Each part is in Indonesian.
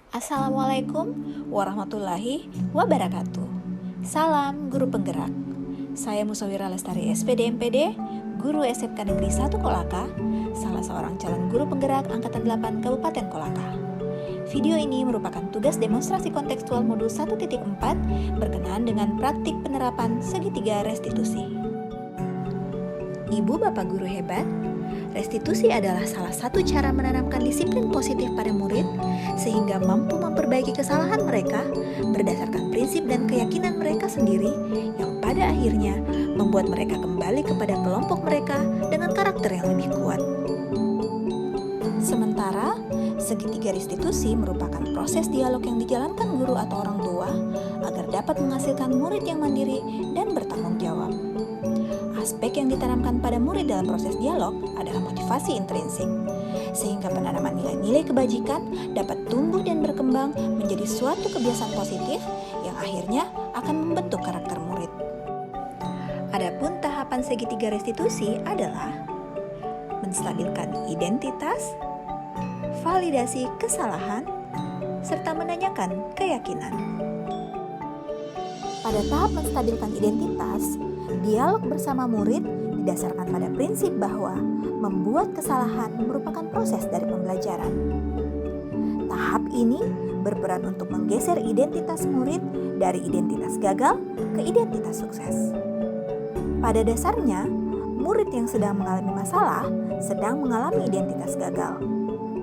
Assalamualaikum warahmatullahi wabarakatuh. Salam guru penggerak. Saya Musawira Lestari SPD MPD, guru SMK Negeri 1 Kolaka, salah seorang calon guru penggerak Angkatan 8 Kabupaten Kolaka. Video ini merupakan tugas demonstrasi kontekstual modul 1.4 berkenaan dengan praktik penerapan segitiga restitusi. Ibu Bapak guru hebat, restitusi adalah salah satu cara menanamkan disiplin positif pada murid sehingga mampu memperbaiki kesalahan mereka berdasarkan prinsip dan keyakinan mereka sendiri yang pada akhirnya membuat mereka kembali kepada kelompok mereka dengan karakter yang lebih kuat. Sementara, segitiga restitusi merupakan proses dialog yang dijalankan guru atau orang tua agar dapat menghasilkan murid yang mandiri dan bertanggung jawab. Aspek yang ditanamkan pada murid dalam proses dialog adalah motivasi intrinsik, sehingga penanaman nilai-nilai kebajikan dapat tumbuh dan berkembang menjadi suatu kebiasaan positif yang akhirnya akan membentuk karakter murid. Adapun tahapan segitiga restitusi adalah menstabilkan identitas, validasi kesalahan, serta menanyakan keyakinan. Pada tahap menstabilkan identitas, dialog bersama murid didasarkan pada prinsip bahwa membuat kesalahan merupakan proses dari pembelajaran. Tahap ini berperan untuk menggeser identitas murid dari identitas gagal ke identitas sukses. Pada dasarnya, murid yang sedang mengalami masalah sedang mengalami identitas gagal.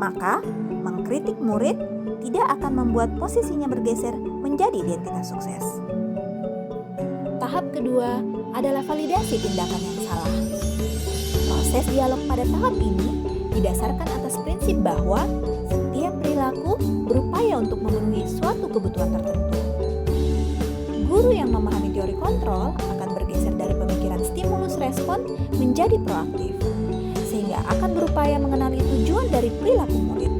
Maka, mengkritik murid tidak akan membuat posisinya bergeser menjadi identitas sukses. Tahap kedua adalah validasi tindakan yang salah. Proses dialog pada tahap ini didasarkan atas prinsip bahwa setiap perilaku berupaya untuk memenuhi suatu kebutuhan tertentu. Guru yang memahami teori kontrol akan bergeser dari pemikiran stimulus respon menjadi proaktif, sehingga akan berupaya mengenali tujuan dari perilaku murid.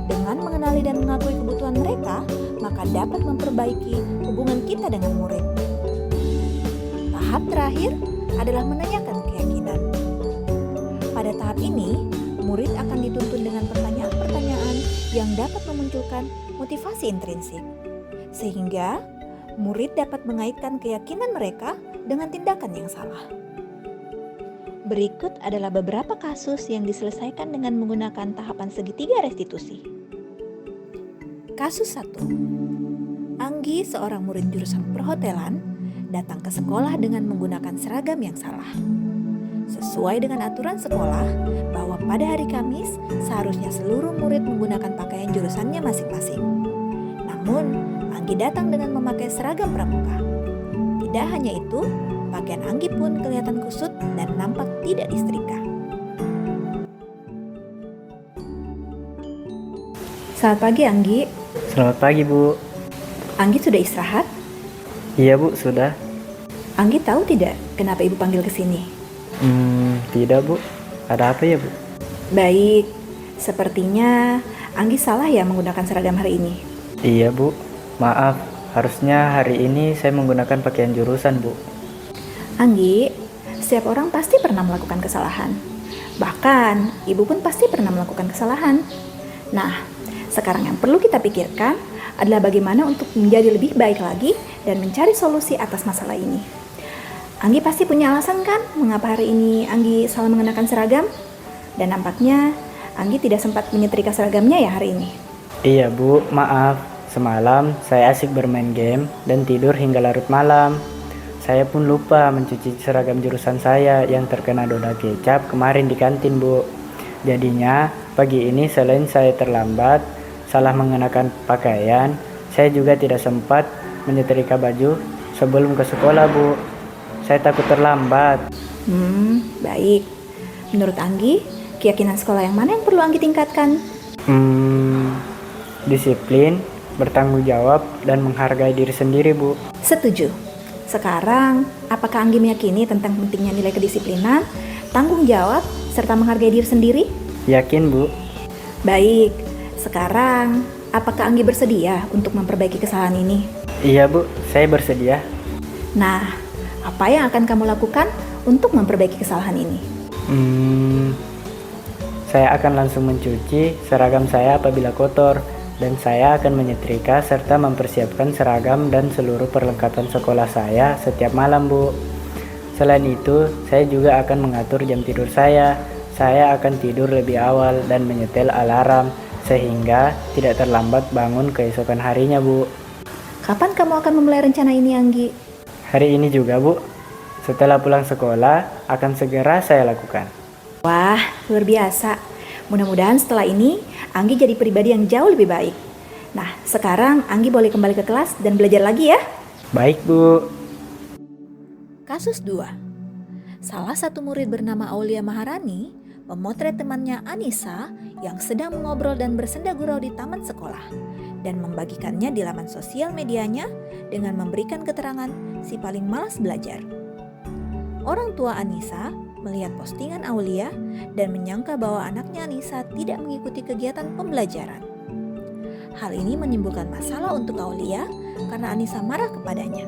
Dengan mengenali dan mengakui kebutuhan mereka, maka dapat memperbaiki hubungan kita dengan murid. Tahap terakhir adalah menanyakan keyakinan. Pada tahap ini, murid akan dituntun dengan pertanyaan-pertanyaan yang dapat memunculkan motivasi intrinsik, sehingga murid dapat mengaitkan keyakinan mereka dengan tindakan yang salah. Berikut adalah beberapa kasus yang diselesaikan dengan menggunakan tahapan segitiga restitusi. Kasus 1. Anggi, seorang murid jurusan perhotelan, datang ke sekolah dengan menggunakan seragam yang salah. Sesuai dengan aturan sekolah bahwa pada hari Kamis seharusnya seluruh murid menggunakan pakaian jurusannya masing-masing. Namun, Anggi datang dengan memakai seragam pramuka. Tidak hanya itu, pakaian Anggi pun kelihatan kusut dan nampak tidak disetrika. Selamat pagi, Anggi. Selamat pagi, Bu. Anggi sudah istirahat? Iya, Bu, sudah. Anggi tahu tidak kenapa Ibu panggil ke sini? Tidak, Bu. Ada apa ya, Bu? Baik, sepertinya Anggi salah ya menggunakan seragam hari ini. Iya, Bu. Maaf, harusnya hari ini saya menggunakan pakaian jurusan, Bu. Anggi, setiap orang pasti pernah melakukan kesalahan. Bahkan, Ibu pun pasti pernah melakukan kesalahan. Nah, sekarang yang perlu kita pikirkan adalah bagaimana untuk menjadi lebih baik lagi dan mencari solusi atas masalah ini. Anggi pasti punya alasan kan mengapa hari ini Anggi salah mengenakan seragam? Dan nampaknya Anggi tidak sempat menyetrika seragamnya ya hari ini. Iya, Bu. Maaf. Semalam saya asik bermain game dan tidur hingga larut malam. Saya pun lupa mencuci seragam jurusan saya yang terkena noda kecap kemarin di kantin, Bu. Jadinya, pagi ini selain saya terlambat, salah mengenakan pakaian, saya juga tidak sempat menyetrika baju sebelum ke sekolah, Bu. Saya takut terlambat. Baik. Menurut Anggi, keyakinan sekolah yang mana yang perlu Anggi tingkatkan? Disiplin, bertanggung jawab, dan menghargai diri sendiri, Bu. Setuju. Sekarang, apakah Anggi meyakini tentang pentingnya nilai kedisiplinan, tanggung jawab, serta menghargai diri sendiri? Yakin, Bu. Baik. Sekarang, apakah Anggi bersedia untuk memperbaiki kesalahan ini? Iya, Bu. Saya bersedia. Nah, apa yang akan kamu lakukan untuk memperbaiki kesalahan ini? Saya akan langsung mencuci seragam saya apabila kotor dan saya akan menyetrika serta mempersiapkan seragam dan seluruh perlengkapan sekolah saya setiap malam, Bu. Selain itu, saya juga akan mengatur jam tidur saya. Saya akan tidur lebih awal dan menyetel alarm sehingga tidak terlambat bangun keesokan harinya, Bu. Kapan kamu akan memulai rencana ini, Anggi? Hari ini juga, Bu. Setelah pulang sekolah, akan segera saya lakukan. Wah, luar biasa. Mudah-mudahan setelah ini, Anggi jadi pribadi yang jauh lebih baik. Nah, sekarang Anggi boleh kembali ke kelas dan belajar lagi ya. Baik, Bu. Kasus 2. Salah satu murid bernama Aulia Maharani memotret temannya Anissa yang sedang mengobrol dan bersenda gurau di taman sekolah dan membagikannya di laman sosial medianya dengan memberikan keterangan si paling malas belajar. Orang tua Anissa melihat postingan Aulia dan menyangka bahwa anaknya Anissa tidak mengikuti kegiatan pembelajaran. Hal ini menimbulkan masalah untuk Aulia karena Anissa marah kepadanya.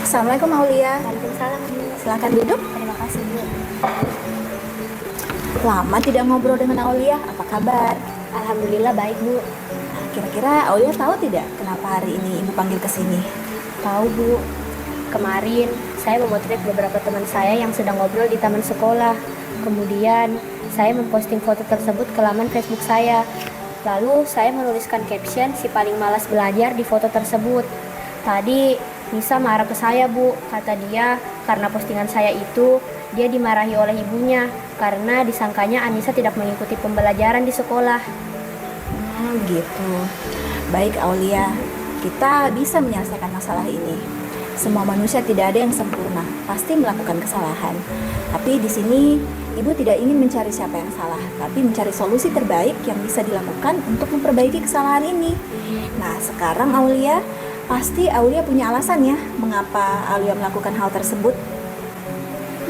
Assalamualaikum Aulia. Waalaikumsalam, Bu. Silakan duduk. Terima kasih, Bu. Lama tidak ngobrol dengan Aulia. Apa kabar? Alhamdulillah baik, Bu. Kira-kira Aulia tahu tidak kenapa hari ini Ibu panggil ke sini? Tahu, Bu. Kemarin saya memotret beberapa teman saya yang sedang ngobrol di taman sekolah. Kemudian saya memposting foto tersebut ke laman Facebook saya. Lalu saya menuliskan caption si paling malas belajar di foto tersebut. Tadi Nisa marah ke saya, Bu. Kata dia karena postingan saya itu dia dimarahi oleh ibunya karena disangkanya Anissa tidak mengikuti pembelajaran di sekolah. Gitu. Baik Aulia, kita bisa menyelesaikan masalah ini. Semua manusia tidak ada yang sempurna, pasti melakukan kesalahan. Tapi di sini Ibu tidak ingin mencari siapa yang salah, tapi mencari solusi terbaik yang bisa dilakukan untuk memperbaiki kesalahan ini. Nah, sekarang Aulia, pasti Aulia punya alasan ya mengapa Aulia melakukan hal tersebut.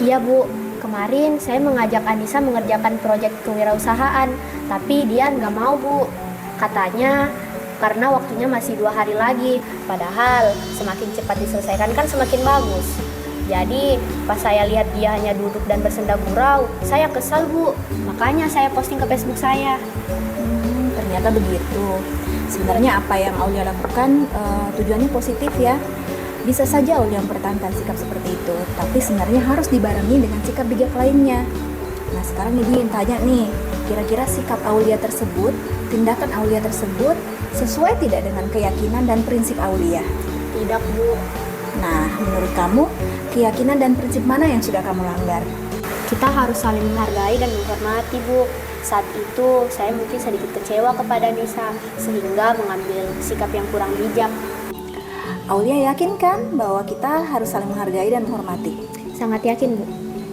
Iya, Bu. Kemarin saya mengajak Anissa mengerjakan proyek kewirausahaan, tapi dia nggak mau, Bu. Katanya karena waktunya masih 2 hari lagi, padahal semakin cepat diselesaikan kan semakin bagus. Jadi pas saya lihat dia hanya duduk dan bersenda gurau, saya kesal, Bu. Makanya saya posting ke Facebook saya. Ternyata begitu. Sebenarnya apa yang Aulia lakukan tujuannya positif ya. Bisa saja Aulia mempertahankan sikap seperti itu, tapi sebenarnya harus dibarengi dengan sikap bijak lainnya. Nah, sekarang Ibu ingin tanya nih, kira-kira sikap Aulia tersebut, tindakan Aulia tersebut sesuai tidak dengan keyakinan dan prinsip Aulia? Tidak, Bu. Nah, menurut kamu, keyakinan dan prinsip mana yang sudah kamu langgar? Kita harus saling menghargai dan menghormati, Bu. Saat itu saya mungkin sedikit kecewa kepada Nisa sehingga mengambil sikap yang kurang bijak. Aulia yakin kan bahwa kita harus saling menghargai dan menghormati? Sangat yakin, Bu.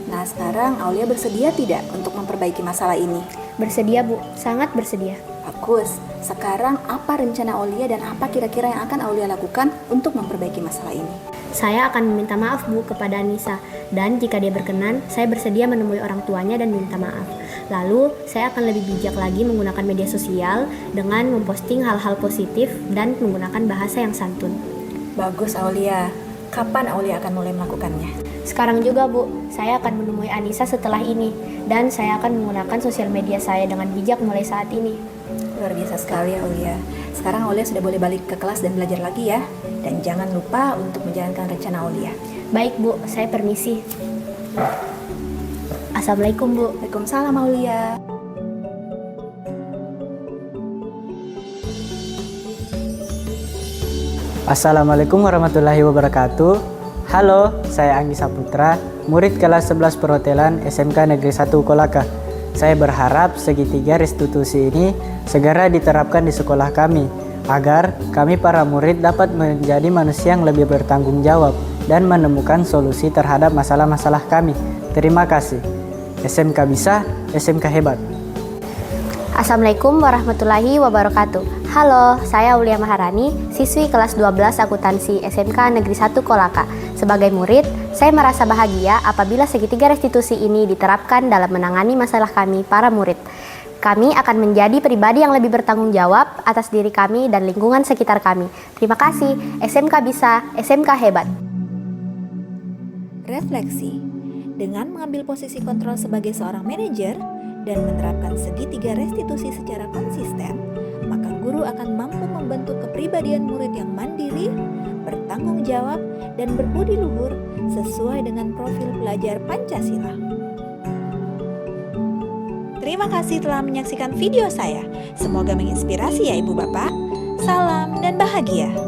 Nah, sekarang Aulia bersedia tidak untuk memperbaiki masalah ini? Bersedia, Bu. Sangat bersedia. Bagus. Sekarang apa rencana Aulia dan apa kira-kira yang akan Aulia lakukan untuk memperbaiki masalah ini? Saya akan meminta maaf, Bu, kepada Nisa. Dan jika dia berkenan, saya bersedia menemui orang tuanya dan minta maaf. Lalu, saya akan lebih bijak lagi menggunakan media sosial dengan memposting hal-hal positif dan menggunakan bahasa yang santun. Bagus Aulia. Kapan Aulia akan mulai melakukannya? Sekarang juga, Bu, saya akan menemui Anissa setelah ini. Dan saya akan menggunakan sosial media saya dengan bijak mulai saat ini. Luar biasa sekali Aulia. Sekarang Aulia sudah boleh balik ke kelas dan belajar lagi ya. Dan jangan lupa untuk menjalankan rencana Aulia. Baik, Bu, saya permisi. Assalamualaikum, Bu. Waalaikumsalam Aulia. Assalamualaikum warahmatullahi wabarakatuh. Halo, saya Anggi Saputra, murid kelas 11 perhotelan SMK Negeri 1 Kolaka. Saya berharap segitiga restitusi ini segera diterapkan di sekolah kami, agar kami para murid dapat menjadi manusia yang lebih bertanggung jawab dan menemukan solusi terhadap masalah-masalah kami. Terima kasih. SMK bisa, SMK hebat. Assalamualaikum warahmatullahi wabarakatuh. Halo, saya Aulia Maharani, siswi kelas 12 akuntansi SMK Negeri 1 Kolaka. Sebagai murid, saya merasa bahagia apabila segitiga restitusi ini diterapkan dalam menangani masalah kami para murid. Kami akan menjadi pribadi yang lebih bertanggung jawab atas diri kami dan lingkungan sekitar kami. Terima kasih, SMK bisa, SMK hebat. Refleksi. Dengan mengambil posisi kontrol sebagai seorang manajer dan menerapkan segitiga restitusi secara konsisten, maka guru akan mampu membentuk kepribadian murid yang mandiri, bertanggung jawab, dan berbudi luhur sesuai dengan profil pelajar Pancasila. Terima kasih telah menyaksikan video saya. Semoga menginspirasi ya Ibu Bapak. Salam dan bahagia.